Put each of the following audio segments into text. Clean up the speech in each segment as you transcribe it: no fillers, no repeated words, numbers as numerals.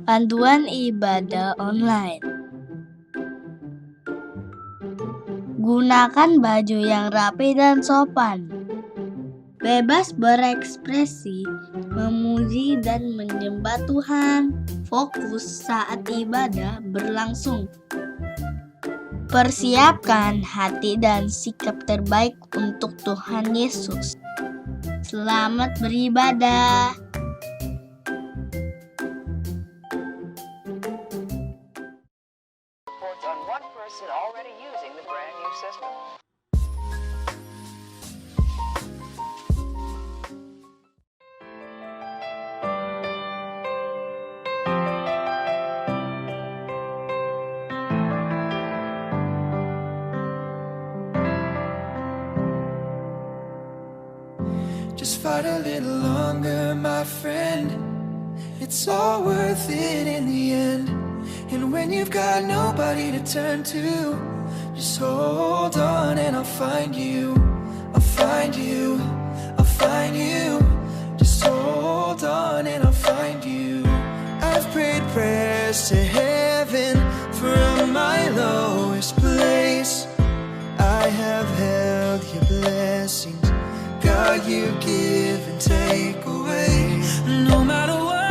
Panduan ibadah online. Gunakan baju yang rapi dan sopan. Bebas berekspresi, memuji dan menyembah Tuhan. Fokus saat ibadah berlangsung. Persiapkan hati dan sikap terbaik untuk Tuhan Yesus. Selamat beribadah. On one person already using the brand new system. Just fight a little longer, my friend. It's all worth it in the end. And when you've got nobody to turn to, just hold on and I'll find you. I'll find you. I'll find you. Just hold on and I'll find you. I've prayed prayers to heaven from my lowest place. I have held your blessings. God, you give and take away. No matter what,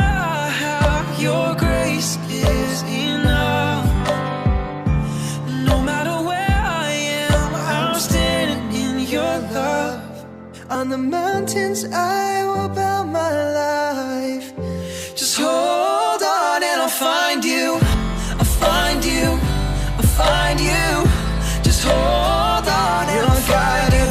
your grace is enough. No matter where I am, I'm standing in your love. On the mountains I will bow my life. Just hold on and I'll find you. I'll find you. I'll find you. Just hold on and I'll find you.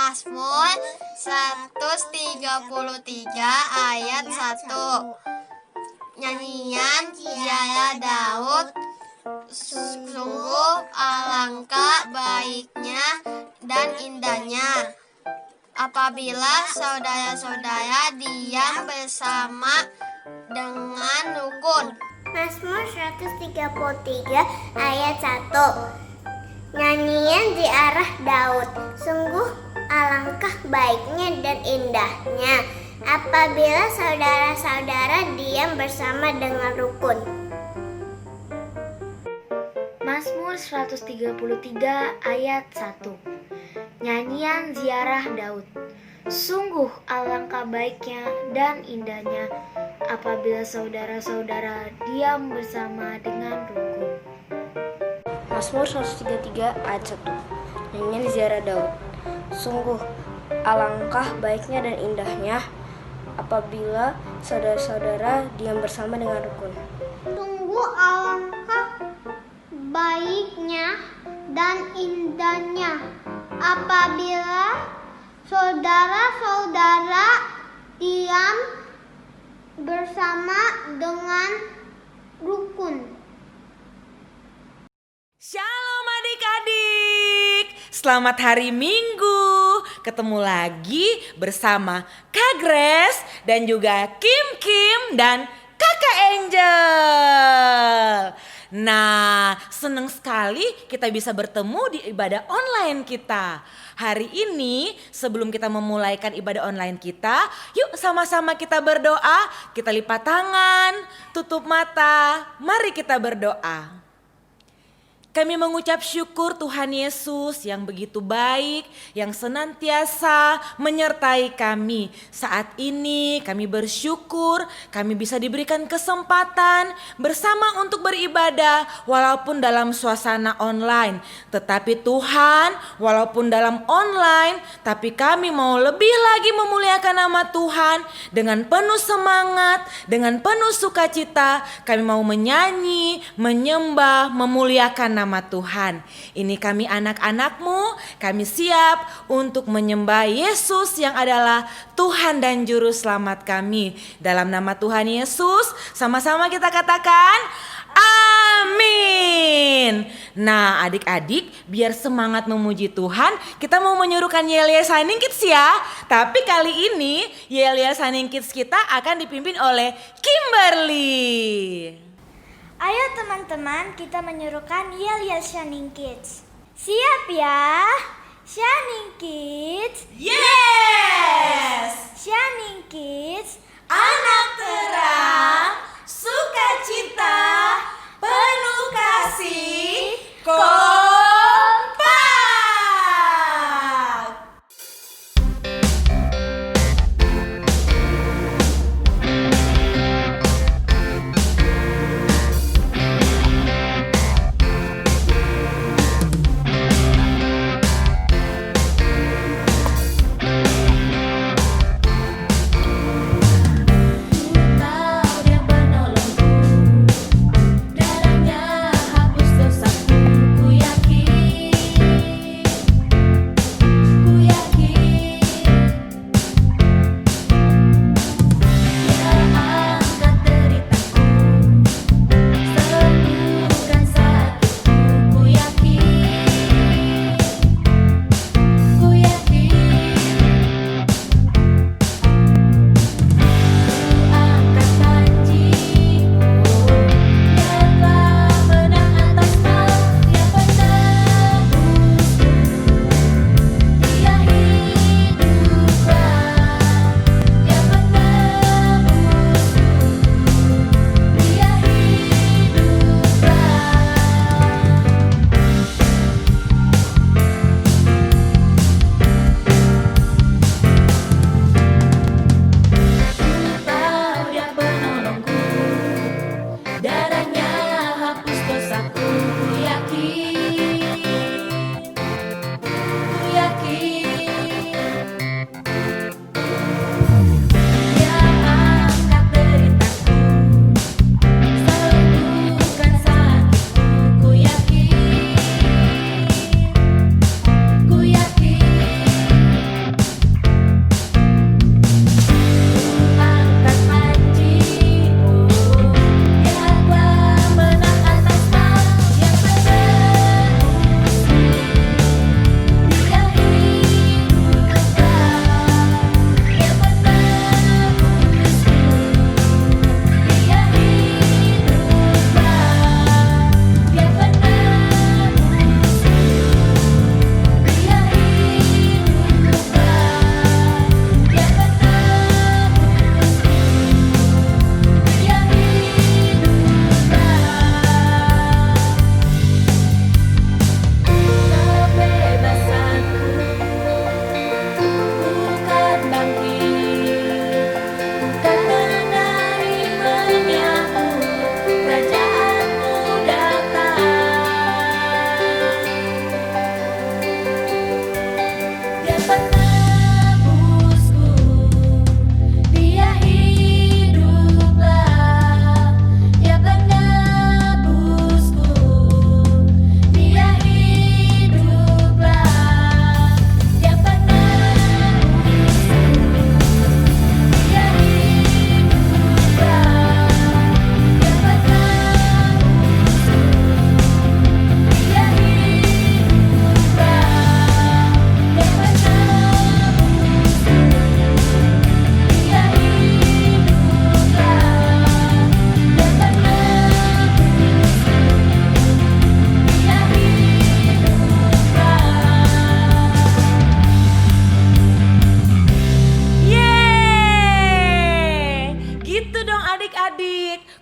Mazmur 133 ayat 1. Nyanyian Ziarah Daud. Sungguh alangkah baiknya dan indahnya apabila saudara-saudara diam bersama dengan rukun. Mazmur 133 ayat 1. Nyanyian ziarah Daud. Sungguh alangkah baiknya dan indahnya apabila saudara-saudara diam bersama dengan rukun. Mazmur 133 ayat 1. Nyanyian ziarah Daud. Sungguh alangkah baiknya dan indahnya apabila saudara-saudara diam bersama dengan rukun. Mazmur 133 ayat 1. Nyanyian ziarah Daud. Sungguh alangkah baiknya dan indahnya apabila saudara-saudara diam bersama dengan rukun. Sungguh alangkah baiknya dan indahnya apabila saudara-saudara diam bersama dengan rukun. Shalom adik-adik, selamat hari Minggu. Ketemu lagi bersama Kak Grace dan juga Kim dan Kakak Angel. Nah, senang sekali kita bisa bertemu di ibadah online kita. Hari ini sebelum kita memulaikan ibadah online kita, yuk sama-sama kita berdoa. Kita lipat tangan, tutup mata, mari kita berdoa. Kami mengucap syukur Tuhan Yesus yang begitu baik, yang senantiasa menyertai kami. Saat ini kami bersyukur kami bisa diberikan kesempatan bersama untuk beribadah walaupun dalam suasana online. Tetapi Tuhan, walaupun dalam online, tapi kami mau lebih lagi memuliakan nama Tuhan dengan penuh semangat, dengan penuh sukacita. Kami mau menyanyi, menyembah, memuliakan nama Tuhan. Ini kami anak-anakmu, kami siap untuk menyembah Yesus yang adalah Tuhan dan Juru Selamat kami. Dalam nama Tuhan Yesus, sama-sama kita katakan, Amin. Amin. Nah adik-adik, biar semangat memuji Tuhan, kita mau menyuruhkan Yel Yel Shining Kids ya. Tapi kali ini Yel Yel Shining Kids kita akan dipimpin oleh Kimberly. Ayo teman-teman, kita menyuruhkan Yel Yel Shining Kids. Siap ya? Shining Kids. Yes! Shining Kids. Anak terang, sukacita, penuh kasih, kompak.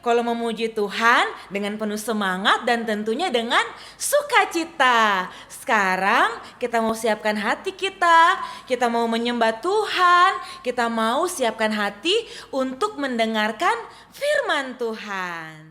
Kalau memuji Tuhan dengan penuh semangat dan tentunya dengan sukacita. Sekarang kita mau siapkan hati kita mau menyembah Tuhan, kita mau siapkan hati untuk mendengarkan firman Tuhan.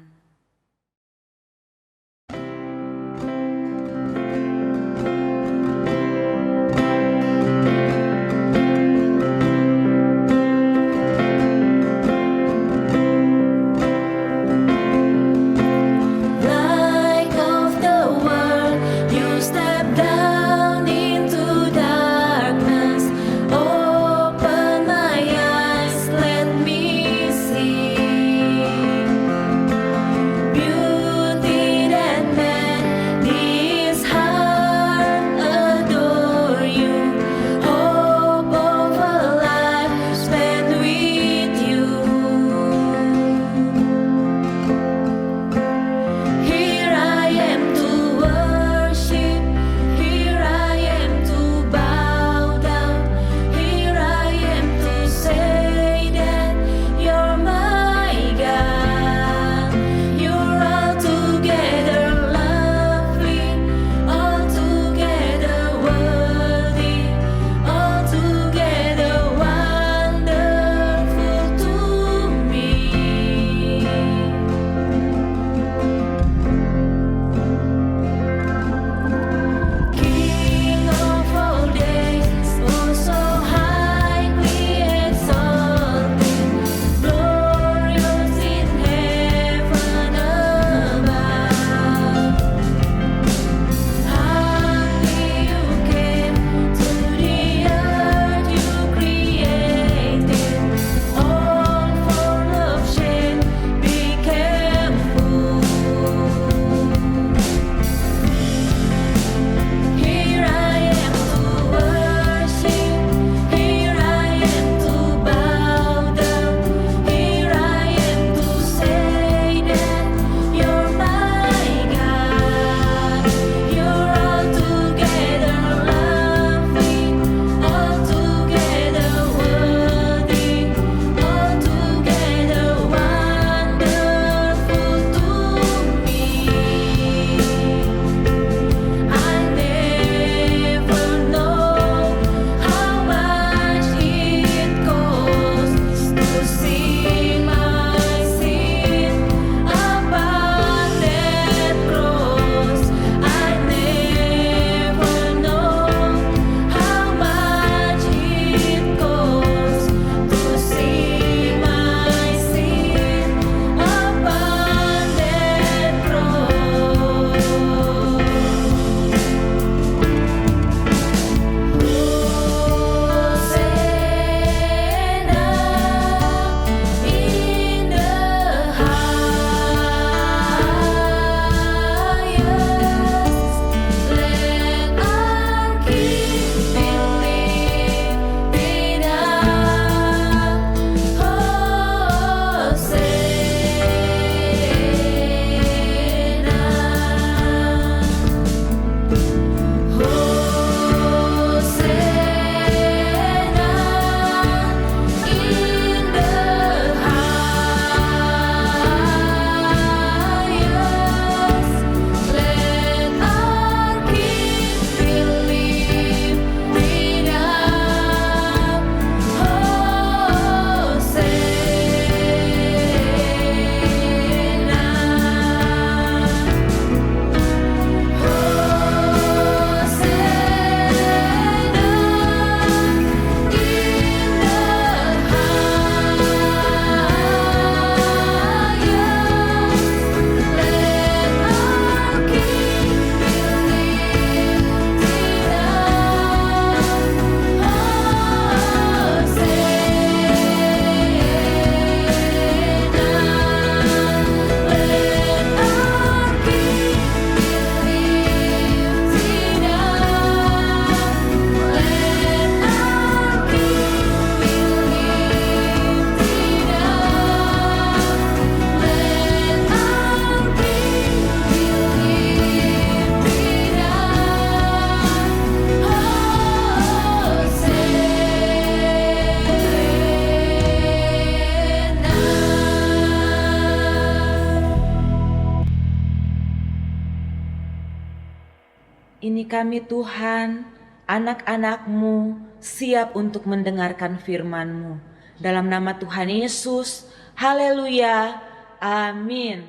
Ini kami Tuhan, anak-anak-Mu, siap untuk mendengarkan firman-Mu. Dalam nama Tuhan Yesus, haleluya, amin.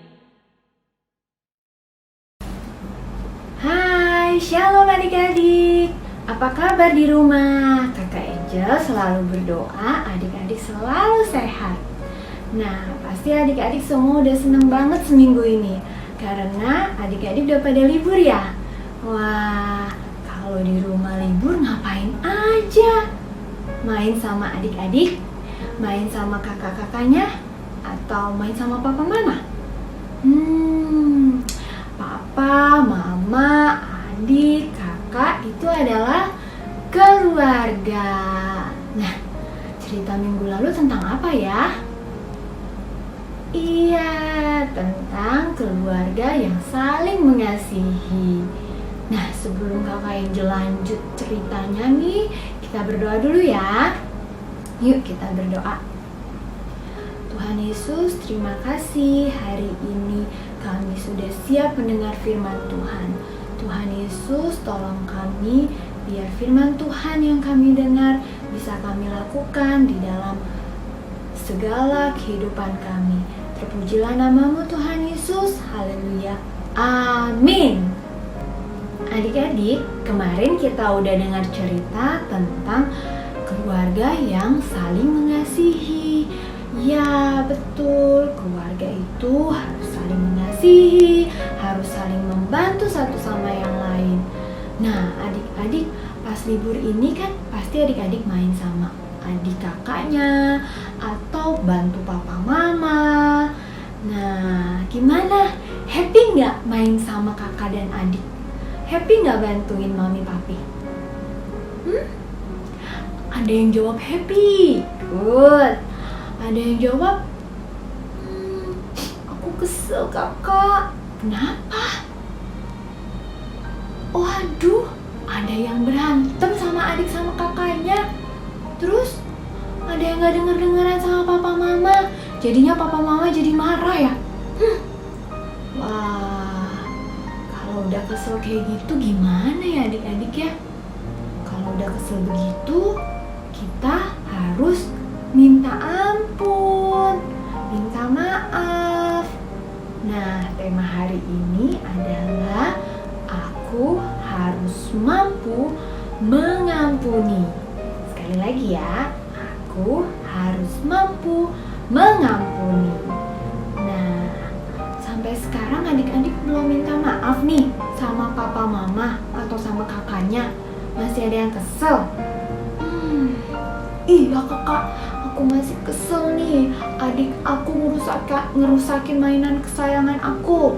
Hai, shalom adik-adik. Apa kabar di rumah? Kakak Angel selalu berdoa adik-adik selalu sehat. Nah, pasti adik-adik semua udah seneng banget seminggu ini karena adik-adik udah pada libur ya. Wah, kalau di rumah libur ngapain aja? Main sama adik-adik? Main sama kakak-kakaknya? Atau main sama papa mama? Papa, mama, adik, kakak itu adalah keluarga. Nah, cerita minggu lalu tentang apa ya? Iya, tentang keluarga yang saling mengasihi. Nah, sebelum kakak Angel lanjut ceritanya nih, kita berdoa dulu ya. Yuk kita berdoa. Tuhan Yesus, terima kasih hari ini kami sudah siap mendengar firman Tuhan. Tuhan Yesus, tolong kami biar firman Tuhan yang kami dengar bisa kami lakukan di dalam segala kehidupan kami. Terpujilah namamu Tuhan Yesus, haleluya, amin. Adik-adik, kemarin kita udah dengar cerita tentang keluarga yang saling mengasihi. Ya, betul, keluarga itu harus saling mengasihi, harus saling membantu satu sama yang lain. Nah, adik-adik pas libur ini kan pasti adik-adik main sama adik kakaknya atau bantu papa mama. Nah, gimana? Happy nggak main sama kakak dan adik? Happy nggak bantuin mami papi? Ada yang jawab happy. Good. Ada yang jawab, aku kesel kakak. Kenapa? Oh aduh, ada yang berantem sama adik sama kakaknya. Terus ada yang gak denger-dengeran sama papa mama. Jadinya papa mama jadi marah ya. Wah, kalau udah kesel kayak gitu gimana ya adik-adik ya? Kalau udah kesel begitu, kita harus minta ampun, minta maaf. Nah, tema hari ini adalah aku harus mampu mengampuni. Sekali lagi ya, aku harus mampu mengampuni. Nah, sampai sekarang adik-adik belum minta maaf nih sama papa mama atau sama kakaknya. Masih ada yang kesel? Iya kakak, aku masih kesel nih. Adik aku ngerusakin mainan kesayangan aku.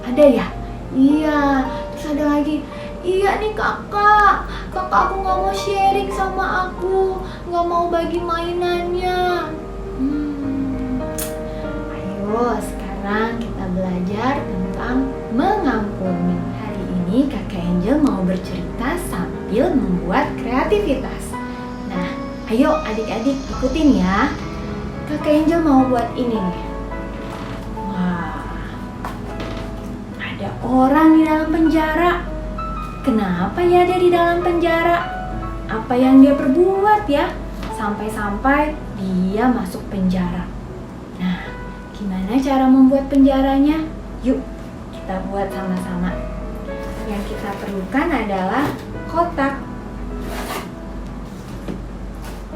Ada ya? Iya. Terus ada lagi, iya nih kakak aku gak mau sharing sama aku, gak mau bagi mainannya. Ayo sekarang kita belajar tentang mengampuni. Hari ini kakak Angel mau bercerita sambil membuat kreativitas. Nah, ayo adik-adik ikutin ya. Kakak Angel mau buat ini nih. Wah, ada orang di dalam penjara. Kenapa ya dia di dalam penjara? Apa yang dia perbuat ya? Sampai-sampai dia masuk penjara. Nah, gimana cara membuat penjaranya? Yuk, kita buat sama-sama. Yang kita perlukan adalah kotak.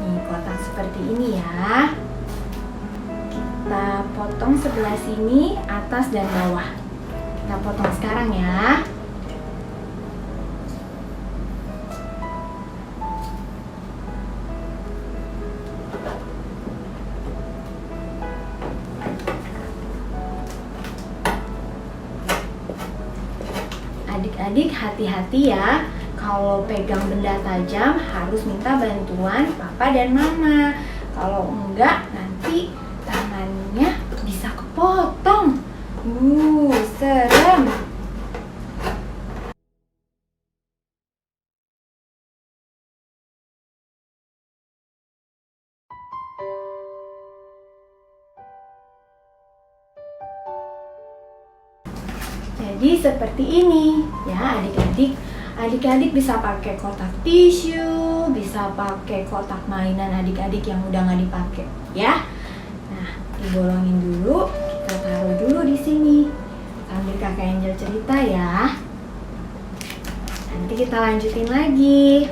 Nih, kotak seperti ini ya. Kita potong sebelah sini, atas dan bawah. Kita potong sekarang ya. Adik-adik hati-hati ya, kalau pegang benda tajam harus minta bantuan papa dan mama. Kalau enggak nanti tangannya bisa kepotong. Serem. Jadi seperti ini ya adik-adik. Adik-adik bisa pakai kotak tisu, bisa pakai kotak mainan adik-adik yang udah nggak dipakai ya. Nah, dibolongin dulu, kita taruh dulu di sini. Sambil Kakak Angel cerita ya. Nanti kita lanjutin lagi.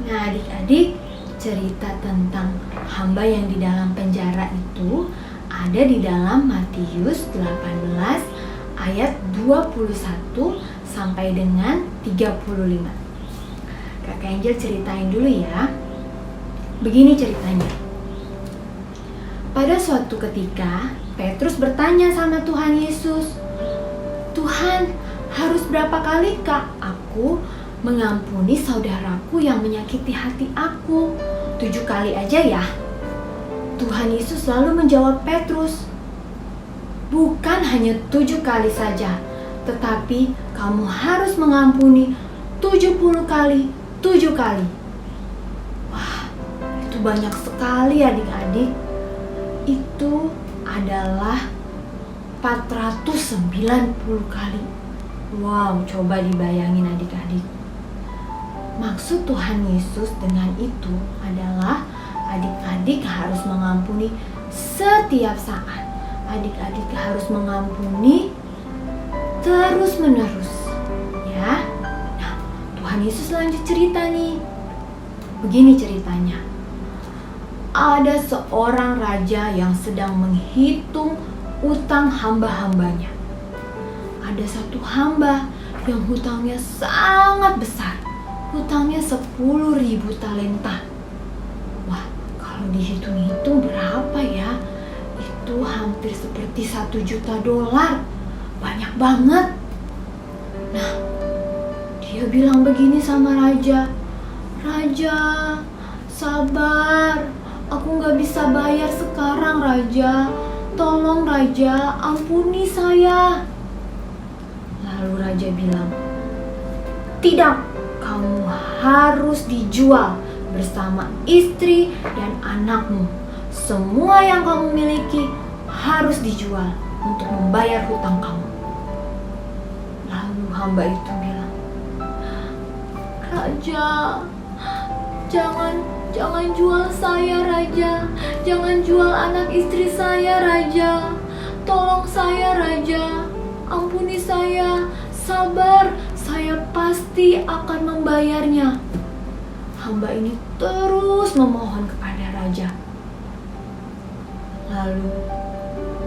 Nah, adik-adik, cerita tentang hamba yang di dalam penjara itu ada di dalam Matius 18 ayat 21 sampai dengan 35. Kakak Angel ceritain dulu ya. Begini ceritanya. Pada suatu ketika, Petrus bertanya sama Tuhan Yesus, "Tuhan, harus berapa kali kah aku mengampuni saudaraku yang menyakiti hati aku? 7 kali aja ya?" Tuhan Yesus lalu menjawab Petrus, "Bukan hanya 7 kali saja, tetapi kamu harus mengampuni 70 kali 7 kali. Wah, itu banyak sekali adik-adik. Itu adalah 490 kali. Wow, coba dibayangin adik-adik. Maksud Tuhan Yesus dengan itu adalah adik-adik harus mengampuni setiap saat. Adik-adik harus mengampuni terus-menerus. Ya. Nah, Tuhan Yesus lanjut cerita nih. Begini ceritanya. Ada seorang raja yang sedang menghitung utang hamba-hambanya. Ada satu hamba yang hutangnya sangat besar. Hutangnya 10.000 talenta. Wah, kalau dihitung-hitung berapa ya? Itu hampir seperti 1 juta dolar. Banyak banget. Nah, dia bilang begini sama raja. "Raja, sabar. Aku gak bisa bayar sekarang, Raja. Tolong, Raja, ampuni saya." Lalu raja bilang, "Tidak, kamu harus dijual bersama istri dan anakmu. Semua yang kamu miliki harus dijual untuk membayar hutang kamu." Lalu hamba itu bilang, "Raja, jangan jual saya, Raja. Jangan jual anak istri saya, Raja. Tolong saya, Raja. Ampuni saya. Sabar, saya pasti akan membayarnya." Hamba ini terus memohon kepada raja. Lalu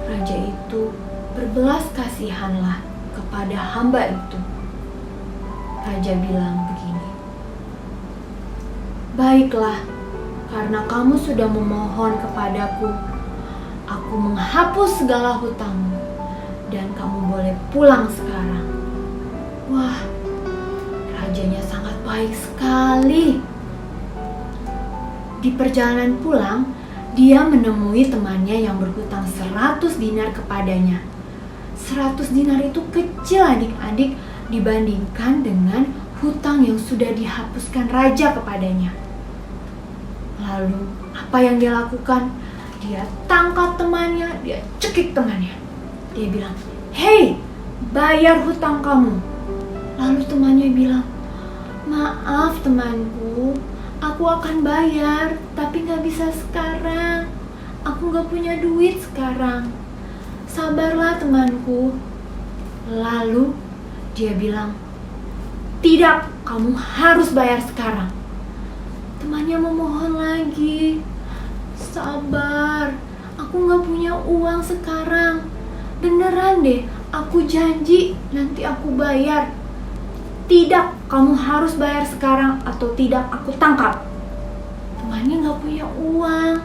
raja itu berbelas kasihanlah kepada hamba itu. Raja bilang begini, "Baiklah, karena kamu sudah memohon kepadaku, aku menghapus segala hutangmu dan kamu boleh pulang sekarang." Wah, rajanya sangat baik sekali. Di perjalanan pulang, dia menemui temannya yang berhutang 100 dinar kepadanya. 100 dinar itu kecil adik-adik dibandingkan dengan hutang yang sudah dihapuskan raja kepadanya. Lalu apa yang dia lakukan? Dia tangkap temannya, dia cekik temannya. Dia bilang, "Hei, bayar hutang kamu." Lalu temannya bilang, "Maaf temanku, aku akan bayar, tapi gak bisa sekarang. Aku gak punya duit sekarang. Sabarlah temanku." Lalu dia bilang, "Tidak, kamu harus bayar sekarang." Temannya memohon lagi, "Sabar, aku gak punya uang sekarang. Beneran deh, aku janji nanti aku bayar." "Tidak, kamu harus bayar sekarang atau tidak aku tangkap." Temannya gak punya uang.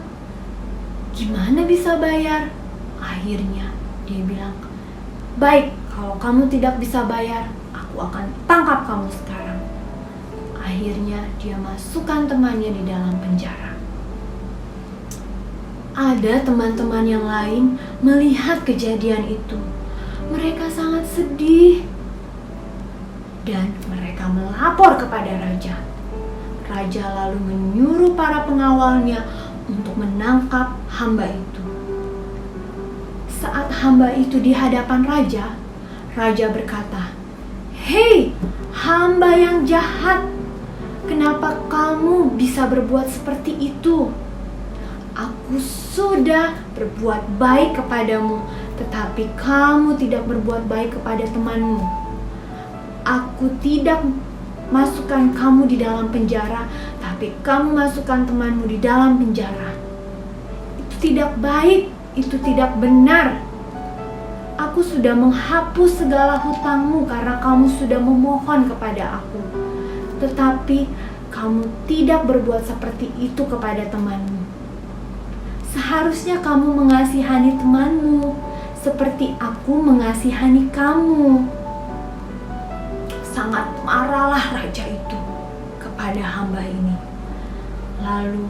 Gimana bisa bayar? Akhirnya dia bilang, "Baik, kalau kamu tidak bisa bayar, aku akan tangkap kamu sekarang." Akhirnya dia masukkan temannya di dalam penjara. Ada teman-teman yang lain melihat kejadian itu. Mereka sangat sedih dan mereka melapor kepada raja. Raja lalu menyuruh para pengawalnya untuk menangkap hamba itu. Saat hamba itu di hadapan raja, Raja berkata, "Hei, hamba yang jahat, kenapa kamu bisa berbuat seperti itu? Aku sudah berbuat baik kepadamu, tetapi kamu tidak berbuat baik kepada temanmu. Aku tidak masukkan kamu di dalam penjara, tapi kamu masukkan temanmu di dalam penjara. Itu tidak baik, itu tidak benar. Aku sudah menghapus segala hutangmu karena kamu sudah memohon kepada aku. Tetapi kamu tidak berbuat seperti itu kepada temanmu. Seharusnya kamu mengasihani temanmu seperti aku mengasihani kamu." Sangat marahlah raja itu kepada hamba ini. Lalu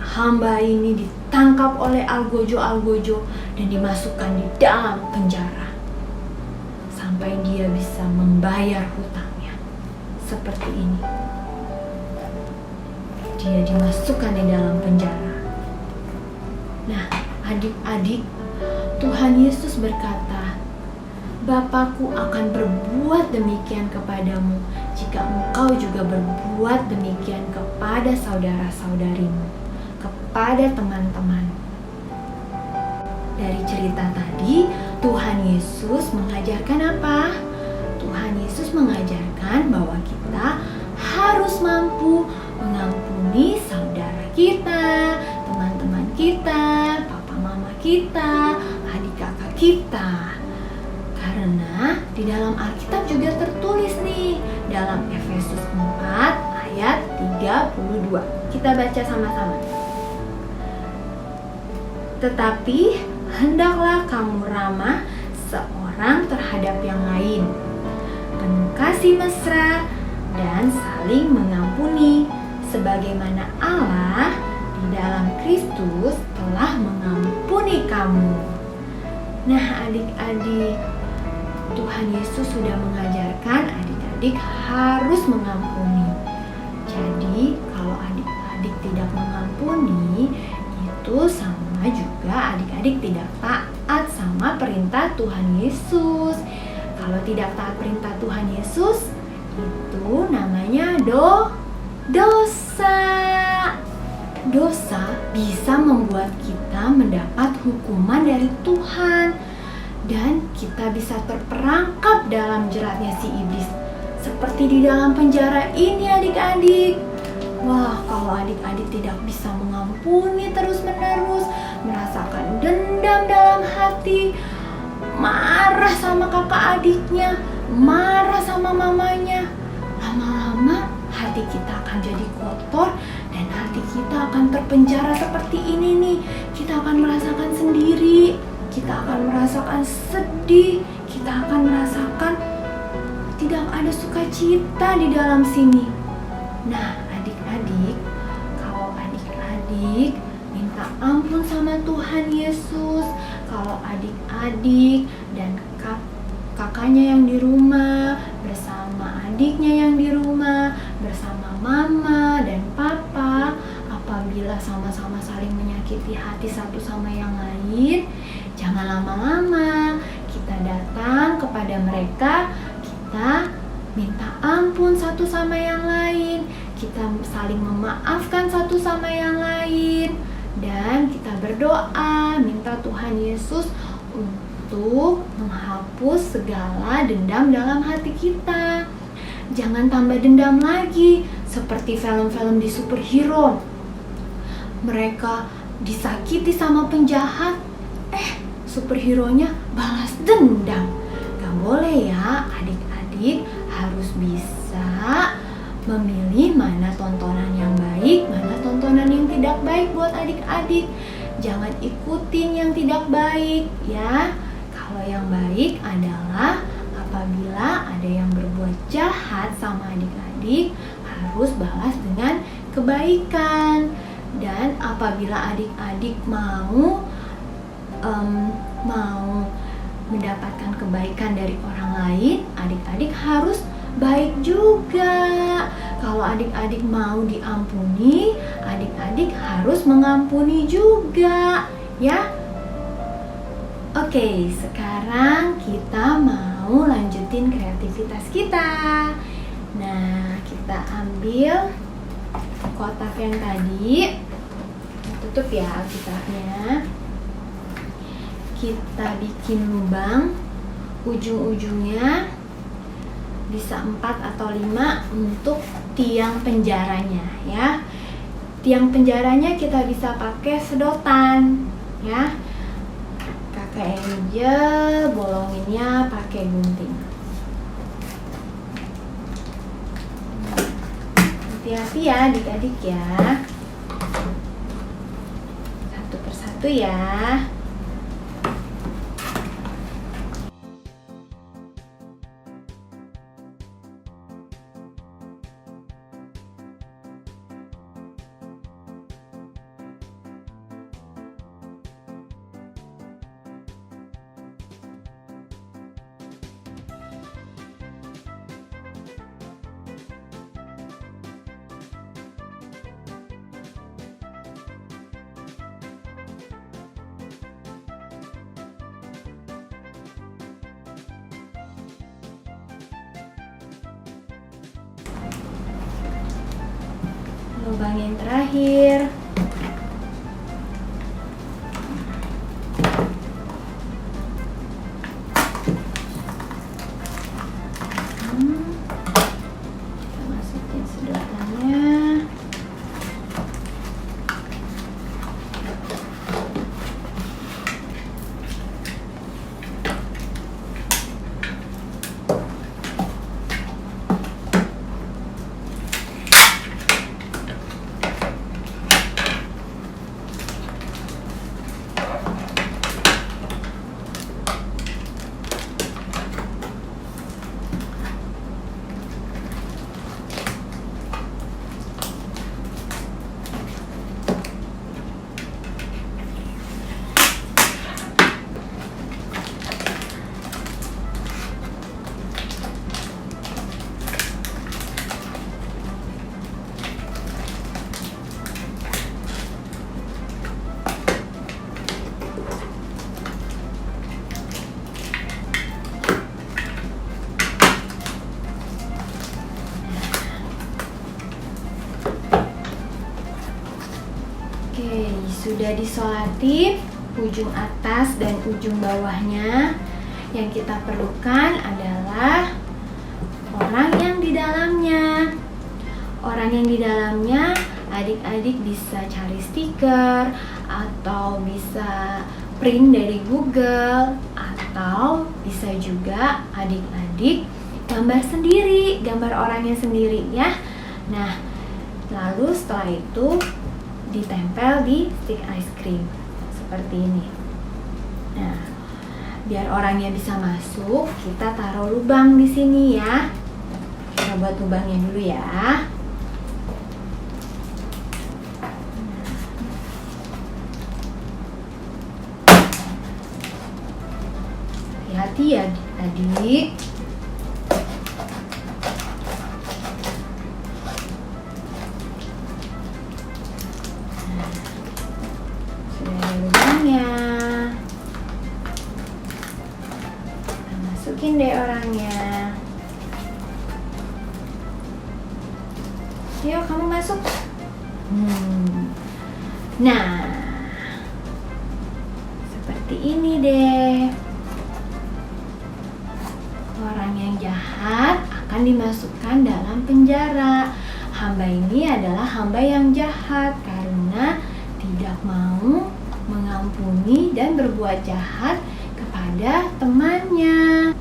hamba ini ditangkap oleh algojo-algojo dan dimasukkan di dalam penjara sampai dia bisa membayar hutangnya. Seperti ini. Dia dimasukkan di dalam penjara. Nah, adik-adik, Tuhan Yesus berkata, "Bapakku akan berbuat demikian kepadamu jika engkau juga berbuat demikian kepada saudara-saudarimu, kepada teman-teman." Dari cerita tadi, Tuhan Yesus mengajarkan apa? Tuhan Yesus mengajarkan bahwa kita harus mampu mengampuni saudara kita, teman-teman kita, papa mama kita, adik kakak kita. Karena di dalam Alkitab juga tertulis nih, dalam Efesus 4 ayat 32. Kita baca sama-sama. "Tetapi hendaklah kamu ramah seorang terhadap yang lain, penuh kasih mesra dan saling mengampuni, sebagaimana Allah di dalam Kristus telah mengampuni kamu." Nah, adik-adik, Tuhan Yesus sudah mengajarkan adik-adik harus mengampuni. Jadi, kalau adik-adik tidak mengampuni, itu sama juga adik-adik tidak taat sama perintah Tuhan Yesus. Kalau tidak taat perintah Tuhan Yesus, itu namanya dosa. Dosa bisa membuat kita mendapat hukuman dari Tuhan, dan kita bisa terperangkap dalam jeratnya si iblis, seperti di dalam penjara ini adik-adik. Wah, kalau adik-adik tidak bisa mengampuni terus-menerus, merasakan dendam dalam hati, marah sama kakak adiknya, marah sama mamanya, lama-lama hati kita akan jadi kotor dan hati kita akan terpenjara seperti ini nih. Kita akan merasakan sendiri, kita akan merasakan sedih, kita akan merasakan tidak ada sukacita di dalam sini. Nah, adik-adik, kalau adik-adik minta ampun sama Tuhan Yesus, kalau adik-adik dan kakaknya yang di rumah bersama adiknya yang di rumah, bersama mama dan papa, apabila sama-sama saling menyakiti hati satu sama yang lain, jangan lama-lama. Kita datang kepada mereka, kita minta ampun satu sama yang lain, kita saling memaafkan satu sama yang lain, dan kita berdoa minta Tuhan Yesus untuk menghapus segala dendam dalam hati kita. Jangan tambah dendam lagi seperti film-film di superhero. Mereka disakiti sama penjahat, superhero-nya balas dendam. Gak boleh ya, adik-adik harus bisa memilih mana tontonan yang baik, mana tontonan yang tidak baik buat adik-adik. Jangan ikutin yang tidak baik ya. Kalau yang baik adalah apabila ada yang berbuat jahat sama adik-adik, harus balas dengan kebaikan. Dan apabila adik-adik mau mendapatkan kebaikan dari orang lain, adik-adik harus baik juga. Kalau adik-adik mau diampuni, adik-adik harus mengampuni juga, ya. Oke, sekarang kita mau mau lanjutin kreativitas kita. Nah, kita ambil kotak yang tadi, tutup ya Alkitabnya. Kita bikin lubang, ujung-ujungnya bisa 4 atau 5 untuk tiang penjaranya ya. Tiang penjaranya kita bisa pakai sedotan ya. Kakak Angel bolonginnya pakai gunting. Hati-hati ya adik-adik ya. Satu persatu ya. Lubang yang terakhir. Kita masukin sedotannya. Oke, sudah disolatin ujung atas dan ujung bawahnya. Yang kita perlukan adalah orang yang di dalamnya. Orang yang di dalamnya adik-adik bisa cari stiker atau bisa print dari Google, atau bisa juga adik-adik gambar sendiri, gambar orangnya sendiri ya. Nah, lalu setelah itu ditempel di stick ice cream seperti ini. Nah, biar orangnya bisa masuk, kita taruh lubang di sini ya. Kita buat lubangnya dulu ya. Hati-hati ya adik. Masukin deh orangnya. Yuk kamu masuk. Nah, seperti ini deh. Orang yang jahat akan dimasukkan dalam penjara. Hamba ini adalah hamba yang jahat karena tidak mau mengampuni dan berbuat jahat kepada temannya.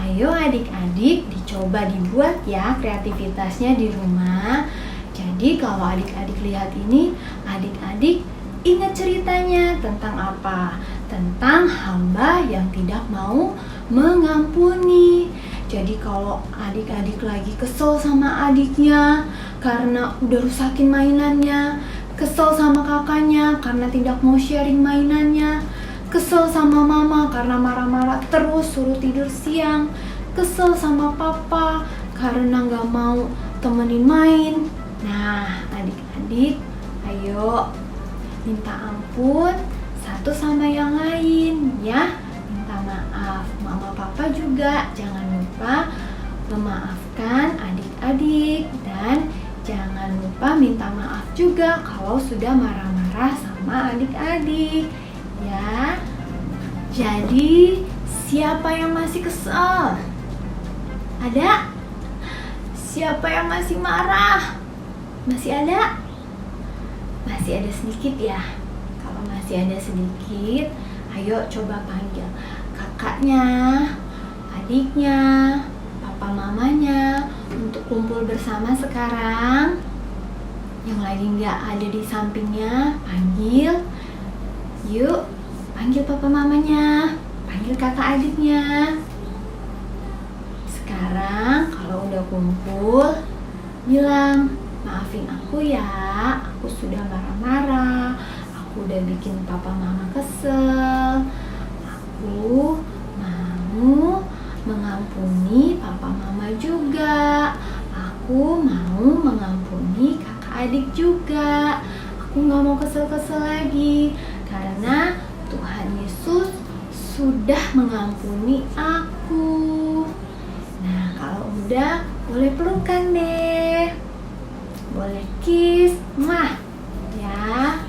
Ayo adik-adik dicoba dibuat ya kreativitasnya di rumah. Jadi kalau adik-adik lihat ini, adik-adik ingat ceritanya tentang apa? Tentang hamba yang tidak mau mengampuni. Jadi kalau adik-adik lagi kesel sama adiknya karena udah rusakin mainannya, kesel sama kakaknya karena tidak mau sharing mainannya, kesel sama mama karena marah-marah terus suruh tidur siang, kesel sama papa karena gak mau temenin main. Nah, adik-adik, ayo minta ampun satu sama yang lain ya. Minta maaf, mama papa juga. Jangan lupa memaafkan adik-adik dan jangan lupa minta maaf juga kalau sudah marah-marah sama adik-adik ya. Jadi siapa yang masih kesel? Ada? Siapa yang masih marah? Masih ada? Masih ada sedikit ya. Kalau masih ada sedikit, ayo coba panggil kakaknya, adiknya, papa mamanya untuk kumpul bersama sekarang. Yang lagi nggak ada di sampingnya, panggil. Yuk, panggil papa mamanya, panggil kakak adiknya. Sekarang kalau udah kumpul, bilang, maafin aku ya, aku sudah marah-marah, aku udah bikin papa mama kesel. Aku mau mengampuni papa mama juga. Aku mau mengampuni kakak adik juga. Aku gak mau kesel-kesel lagi karena Tuhan Yesus sudah mengampuni aku. Nah, kalau udah boleh pelukan deh, boleh kiss, ya.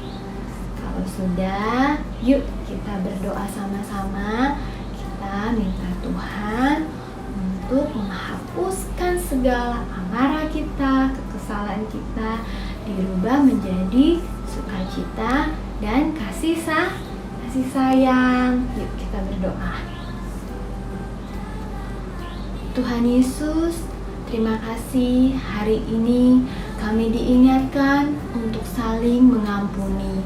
Kalau sudah, yuk kita berdoa sama-sama. Kita minta Tuhan untuk menghapuskan segala amarah kita, kekesalan kita, dirubah menjadi sukacita dan kasih sayang. Yuk kita berdoa. Tuhan Yesus, terima kasih hari ini kami diingatkan untuk saling mengampuni.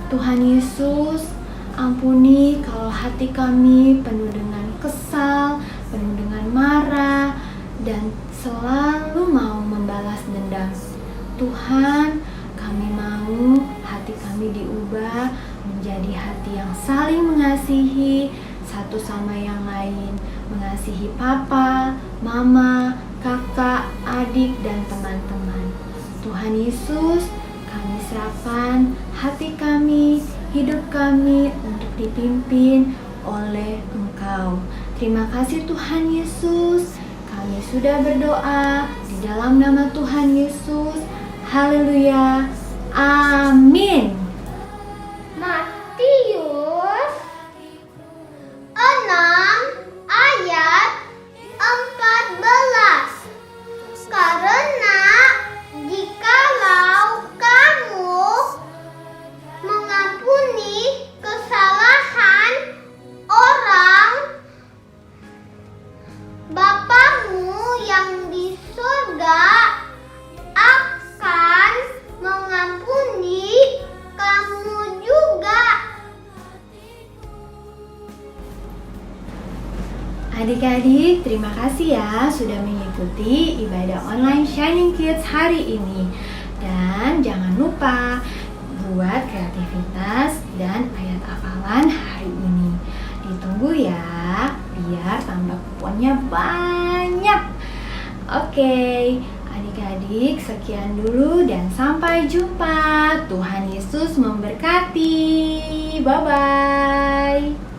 Tuhan Yesus, ampuni kalau hati kami penuh dengan kesal, penuh dengan marah, dan selalu mau membalas dendam. Tuhan, kami mau hati kami diubah menjadi hati yang saling mengasihi satu sama yang lain, mengasihi papa, mama, kakak, adik, dan teman-teman. Tuhan Yesus, kami serahkan hati kami, hidup kami untuk dipimpin oleh Engkau. Terima kasih Tuhan Yesus, kami sudah berdoa di dalam nama Tuhan Yesus. Haleluya, amin. Matius 6 ayat 14. Karena jikalau kamu mengampuni kesalahan orang, Bapamu yang di surga akan mengampuni kamu juga. Adik-adik, terima kasih ya sudah mengikuti ibadah online Shining Kids hari ini. Dan jangan lupa buat kreativitas dan ayat hafalan hari ini. Ditunggu ya, biar tambah kuponnya banyak. Oke, adik-adik sekian dulu dan sampai jumpa. Tuhan Yesus memberkati. Bye-bye.